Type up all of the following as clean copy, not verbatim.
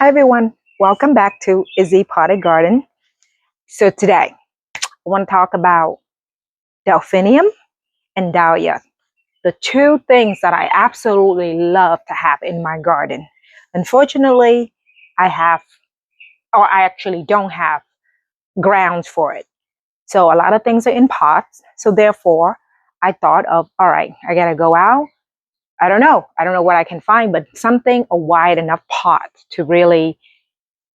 Hi everyone, welcome back to Izzy Potted Garden. So today I want to talk about delphinium and dahlia, the two things that I absolutely love to have in my garden. Unfortunately, I actually don't have grounds for it. So a lot of things are in pots. So therefore, I thought of, all right, I gotta go out. I don't know what I can find, but something a wide enough pot to really,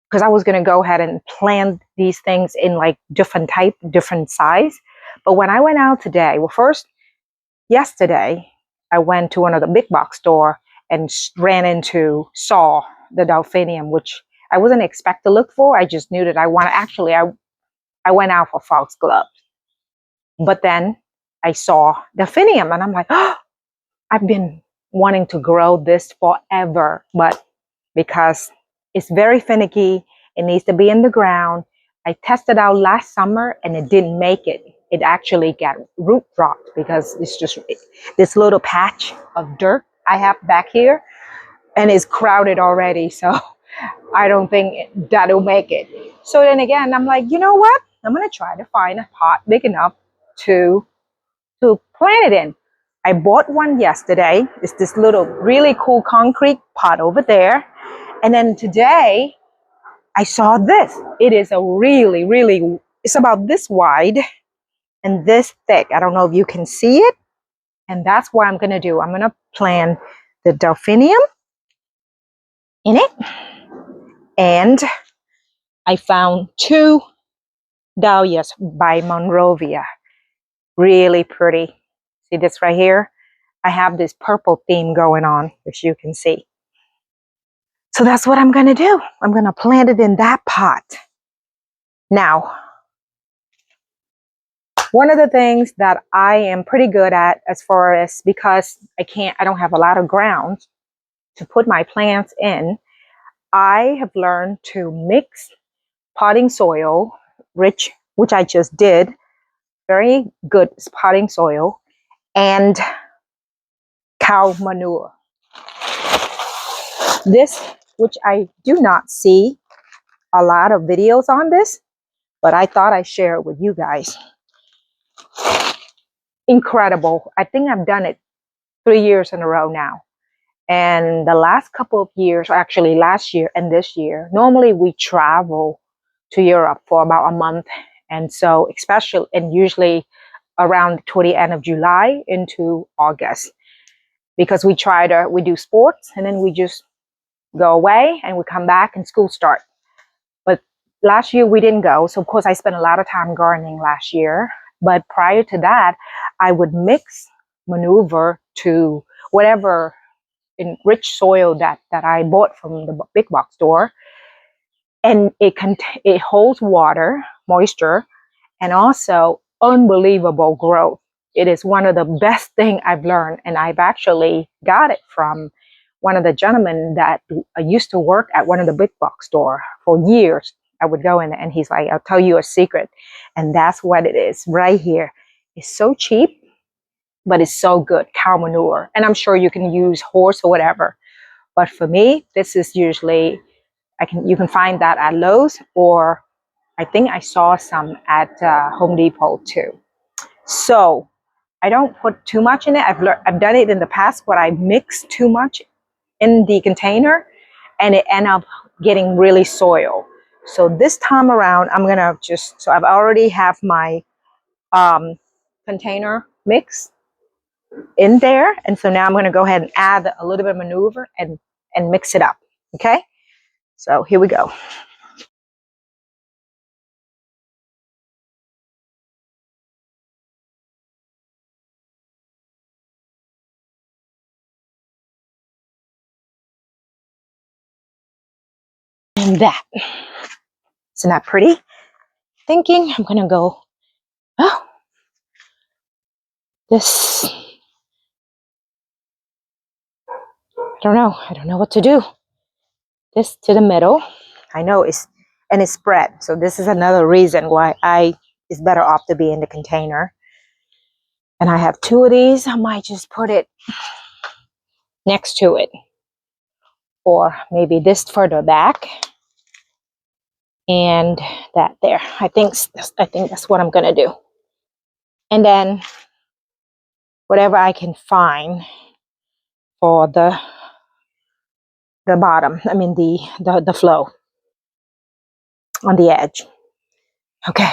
because I was going to go ahead and plant these things in like different type, different size. But when I went out today, well, first, yesterday, I went to one of the big box store and saw the delphinium, which I wasn't expect to look for. I just knew that I went out for foxglove. But then I saw delphinium and I'm like, oh, I've been wanting to grow this forever, but because it's very finicky, it needs to be in the ground. I tested out last summer and it didn't make it. It actually got root dropped because it's just this little patch of dirt I have back here and it's crowded already. So I don't think that'll make it. So then again, I'm like, you know what? I'm going to try to find a pot big enough to plant it in. I bought one yesterday. It's this little really cool concrete pot over there. And then today I saw this. It is a really, it's about this wide and this thick. I don't know if you can see it. And that's what I'm going to do. I'm going to plant the delphinium in it. And I found two dahlias by Monrovia. Really pretty. See this right here? I have this purple theme going on, as you can see. So that's what I'm going to do. I'm going to plant it in that pot. Now, one of the things that I am pretty good at as far as, because I don't have a lot of ground to put my plants in, I have learned to mix potting soil, which I just did, very good potting soil, and cow manure. This, which I do not see a lot of videos on this, but I thought I'd share it with you guys. Incredible. I think I've done it 3 years in a row now. And the last couple of years, actually last year and this year, normally we travel to Europe for about a month. And so usually around toward the end of July into August, because we do sports and then we just go away and we come back and school start. But last year we didn't go. So of course I spent a lot of time gardening last year. But prior to that, I would mix manure to whatever enriched soil that I bought from the big box store. And it holds water, moisture, and also unbelievable growth. It is one of the best thing I've learned. And I've actually got it from one of the gentlemen that used to work at one of the big box store for years. I would go in and he's like, I'll tell you a secret. And that's what it is right here. It's so cheap, but it's so good, cow manure. And I'm sure you can use horse or whatever. But for me, this is usually, you can find that at Lowe's, or I think I saw some at Home Depot too. So I don't put too much in it. I've done it in the past where I mix too much in the container and it end up getting really soil. So this time around, I'm going to so I've already have my container mix in there. And so now I'm going to go ahead and add a little bit of manure and mix it up. Okay. So here we go. And that. Isn't that pretty? Thinking I'm going to go, oh, this, I don't know what to do. This to the middle. I know it's spread. So this is another reason why it's better off to be in the container. And I have two of these. I might just put it next to it. or maybe this further back, and that there. I think that's what I'm gonna do. And then whatever I can find for the bottom, I mean the flow on the edge. Okay.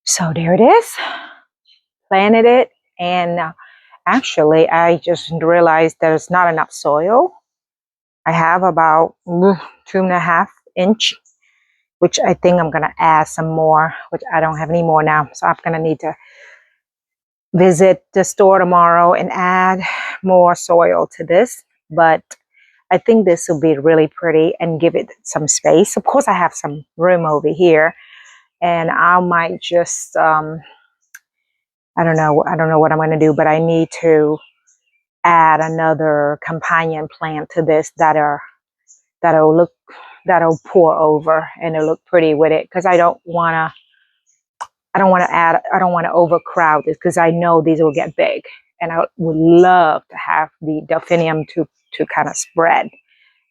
So there it is. Planted it, and actually I just realized there's not enough soil. I have about 2.5 inch, which I think I'm gonna add some more, which I don't have any more now. So I'm gonna need to visit the store tomorrow and add more soil to this. But I think this will be really pretty and give it some space. Of course, I have some room over here, and I might just I don't know what I'm going to do, but I need to add another companion plant to this that'll pour over and it'll look pretty with it, because I don't want to overcrowd this, because I know these will get big, and I would love to have the delphinium to kind of spread.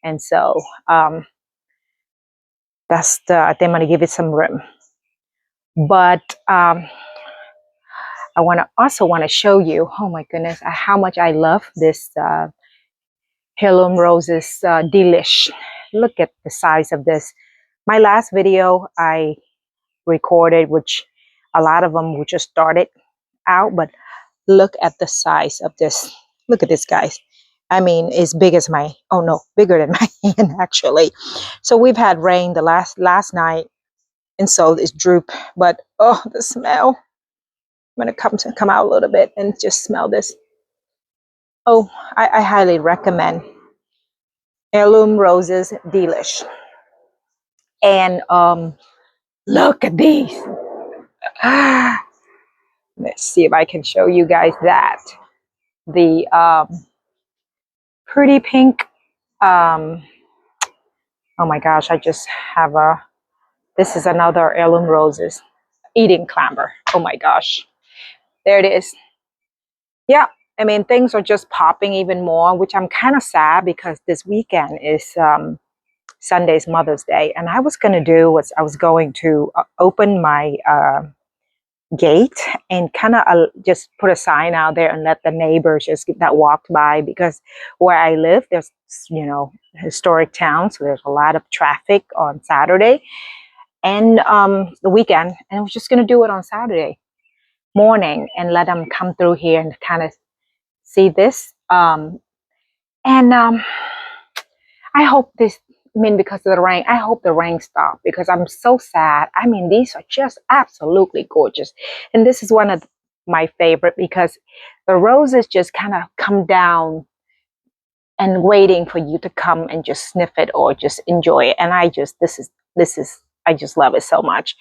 And so I think I'm going to give it some room. But I also want to show you, oh my goodness, how much I love this heirloom roses delish. Look at the size of this. My last video I recorded, which a lot of them just started out, but look at the size of this. Look at this, guys. I mean, it's big as bigger than my hand actually. So we've had rain the last night, and so it's droop. But oh, the smell! I'm gonna come out a little bit and just smell this. Oh, I highly recommend heirloom roses delish. And look at these. Let's see if I can show you guys that. The pretty pink. Oh my gosh, I just have this is another heirloom roses eating clamber. Oh my gosh. There it is. Yeah, I mean, things are just popping even more, which I'm kind of sad, because this weekend is Sunday's Mother's Day. And I was going to open my gate and kind of just put a sign out there and let the neighbors that walked by, because where I live, there's historic town, so there's a lot of traffic on Saturday and the weekend, and I was just going to do it on Saturday morning and let them come through here and kind of see this. I hope because of the rain, I hope the rain stops, because I'm so sad. I mean, these are just absolutely gorgeous. And this is one of my favorite, because the roses just kind of come down and waiting for you to come and just sniff it or just enjoy it. And I just love it so much.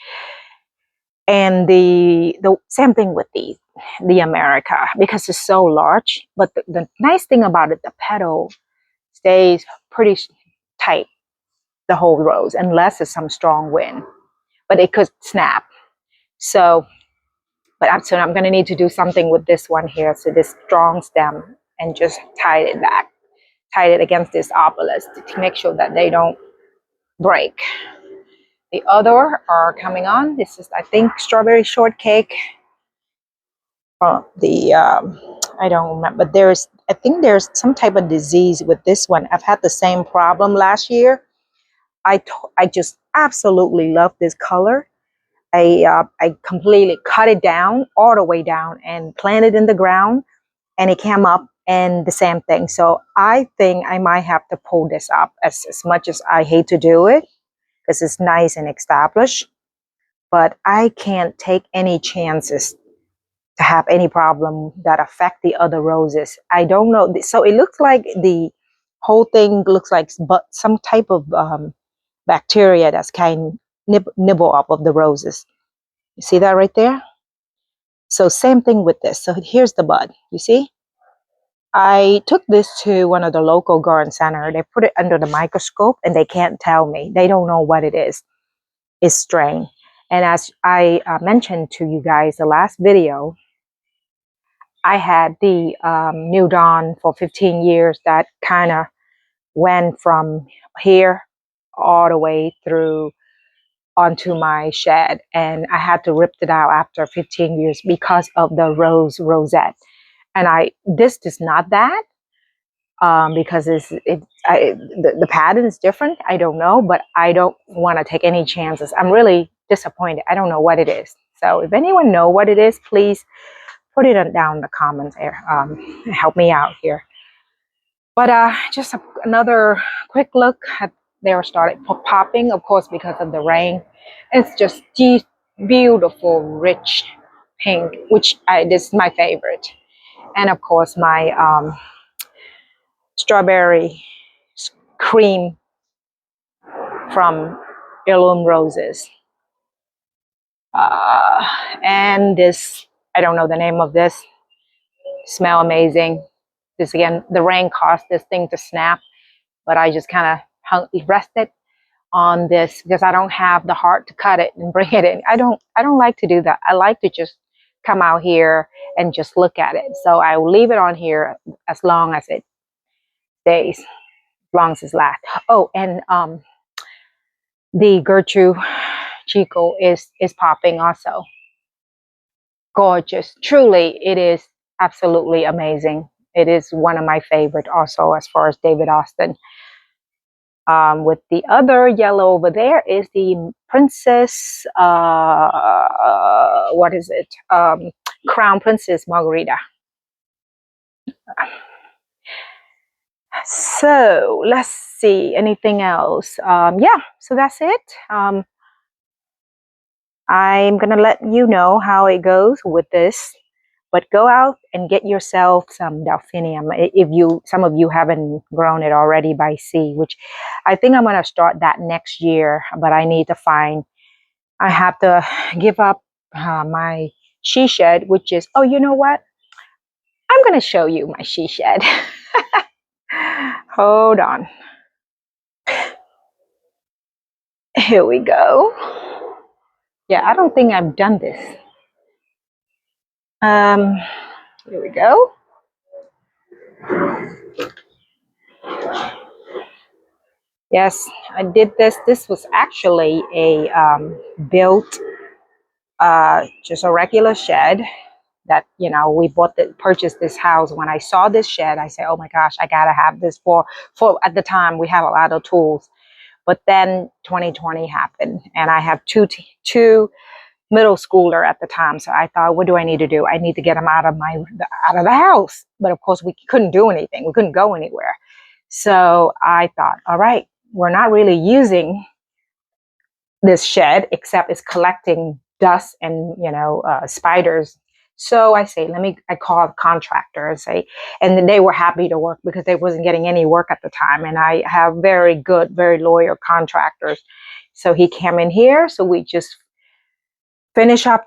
And the same thing with the America, because it's so large. But the nice thing about it, the petal stays pretty tight the whole rose, unless it's some strong wind, but it could snap. So I'm going to need to do something with this one here. So this strong stem, and just tie it against this obelisk to make sure that they don't break. The other are coming on. This is, I think, strawberry shortcake. I don't remember, but I think there's some type of disease with this one. I've had the same problem last year. I just absolutely love this color. I completely cut it down, all the way down, and planted it in the ground, and it came up, and the same thing. So I think I might have to pull this up, as much as I hate to do it, because it's nice and established. But I can't take any chances to have any problem that affect the other roses. I don't know. So it looks like the whole thing looks like some type of bacteria that's kind of nibble up of the roses. You see that right there? So same thing with this. So here's the bud. You see? I took this to one of the local garden center. They put it under the microscope, and they can't tell me. They don't know what it is. It's strange. And as I mentioned to you guys the last video, I had the New Dawn for 15 years that kind of went from here all the way through onto my shed, and I had to rip it out after 15 years because of the rosette. And this is not that, because the pattern is different. I don't know, but I don't want to take any chances. I'm really disappointed. I don't know what it is. So if anyone know what it is, please put it down in the comments there. Help me out here. But just another quick look at, they started popping, of course, because of the rain. It's just beautiful, rich pink, which this is my favorite. And of course, my strawberry cream from Heirloom Roses. And this, I don't know the name of this. Smell amazing. This again, the rain caused this thing to snap, but I just kind of rested on this because I don't have the heart to cut it and bring it in. I don't like to do that. I like to just come out here and just look at it. So I will leave it on here as long as it stays, as long as it lasts. Oh, and the Gertrude Chico is popping also. Gorgeous. Truly, it is absolutely amazing. It is one of my favorite also as far as David Austin. With the other yellow over there is the Princess, what is it? Crown Princess Margarita. So let's see, anything else? Yeah, so that's it. I'm gonna let you know how it goes with this, but go out and get yourself some delphinium if some of you haven't grown it already by sea, which I think I'm gonna start that next year. But I need to find. I have to give up my Sheshed, which is, oh, you know what? I'm gonna show you my Sheshed. Hold on. Here we go. Yeah, I don't think I've done this. Here we go. Yes, I did this. This was actually a built, just a regular shed that, you know, we purchased this house. When I saw this shed, I said, oh my gosh, I gotta have this for at the time we had a lot of tools. But then 2020 happened, and I have two middle schooler at the time. So I thought, what do I need to do? I need to get them out of the house. But of course, we couldn't do anything. We couldn't go anywhere. So I thought, all right, we're not really using this shed except it's collecting dust and, you know, spiders. So I say, I call a contractor and say, and then they were happy to work because they wasn't getting any work at the time. And I have very good, very loyal contractors. So he came in here. So we just finish up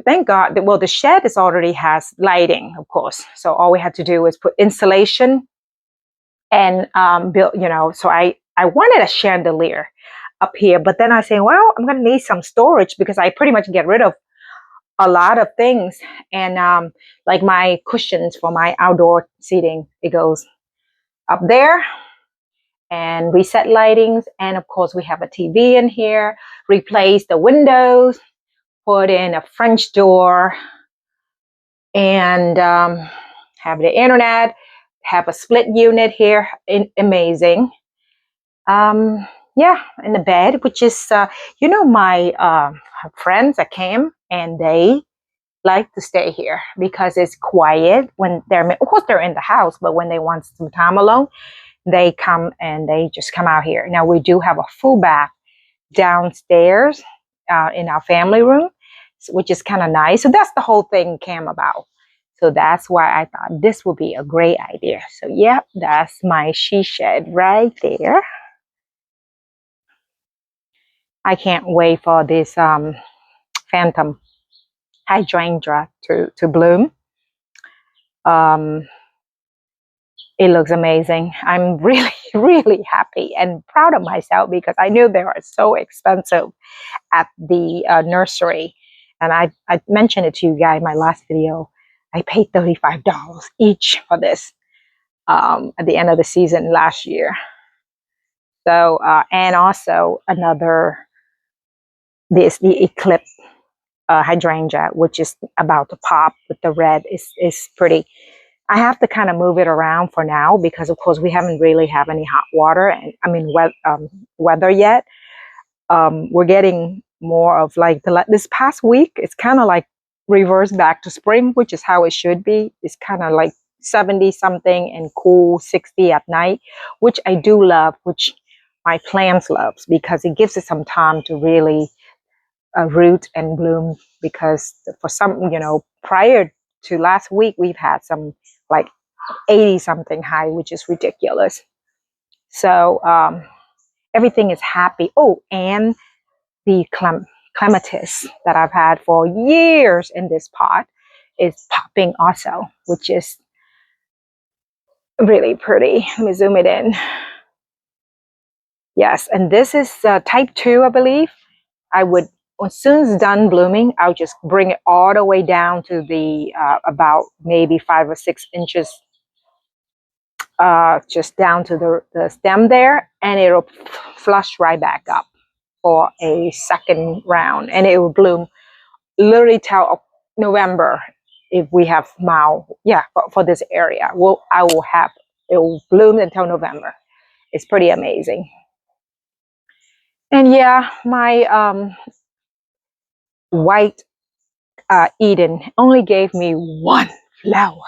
thank God that, well, the shed already has lighting, of course. So all we had to do is put insulation and build, you know, so I wanted a chandelier up here, but then I say, well, I'm going to need some storage because I pretty much get rid of a lot of things. And like my cushions for my outdoor seating, it goes up there. And we set lightings. And of course, we have a TV in here, replace the windows, put in a French door, and have the internet, have a split unit here. Amazing. Yeah, in the bed, which is, you know, my friends that came, and they like to stay here because it's quiet when of course, they're in the house, but when they want some time alone, they come and they just come out here. Now, we do have a full bath downstairs in our family room, which is kind of nice. So that's the whole thing came about. So that's why I thought this would be a great idea. So, yeah, that's my Sheshed right there. I can't wait for this phantom hydrangea to bloom. It looks amazing. I'm really, really happy and proud of myself because I knew they are so expensive at the nursery. And I mentioned it to you guys in my last video. I paid $35 each for this at the end of the season last year. So, and also another, this, the Eclipse hydrangea, which is about to pop with the red, is pretty. I have to kind of move it around for now because, of course, we haven't really have any hot water and weather yet. We're getting more of like this past week. It's kind of like reverse back to spring, which is how it should be. It's kind of like 70 something and cool 60 at night, which I do love, which my plants loves because it gives it some time to really root and bloom. Because for some, prior to last week, we've had some like 80 something high, which is ridiculous. So everything is happy. Oh, and the clematis that I've had for years in this pot is popping also, which is really pretty. Let me zoom it in. Yes, and this is type 2, I believe. I would, as soon as it's done blooming, I'll just bring it all the way down to the about maybe 5 or 6 inches, just down to the stem there, and it'll flush right back up for a second round, and it will bloom literally till November if we have mild. Yeah, for this area, I will have it will bloom until November. It's pretty amazing. And yeah, my white Eden only gave me one flower,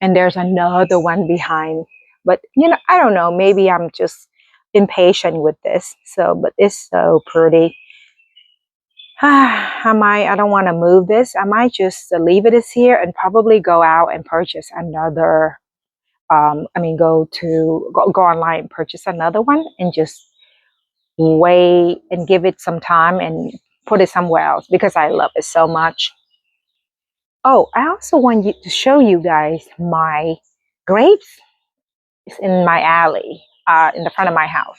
and there's another one behind. But I don't know. Maybe I'm just impatient with this. So, but it's so pretty. I don't want to move this. I might just leave it as here and probably go out and purchase another. Go online and purchase another one and just wait and give it some time and put it somewhere else because I love it so much. Oh, I also want to show you guys my grapes. It's in my alley, in the front of my house.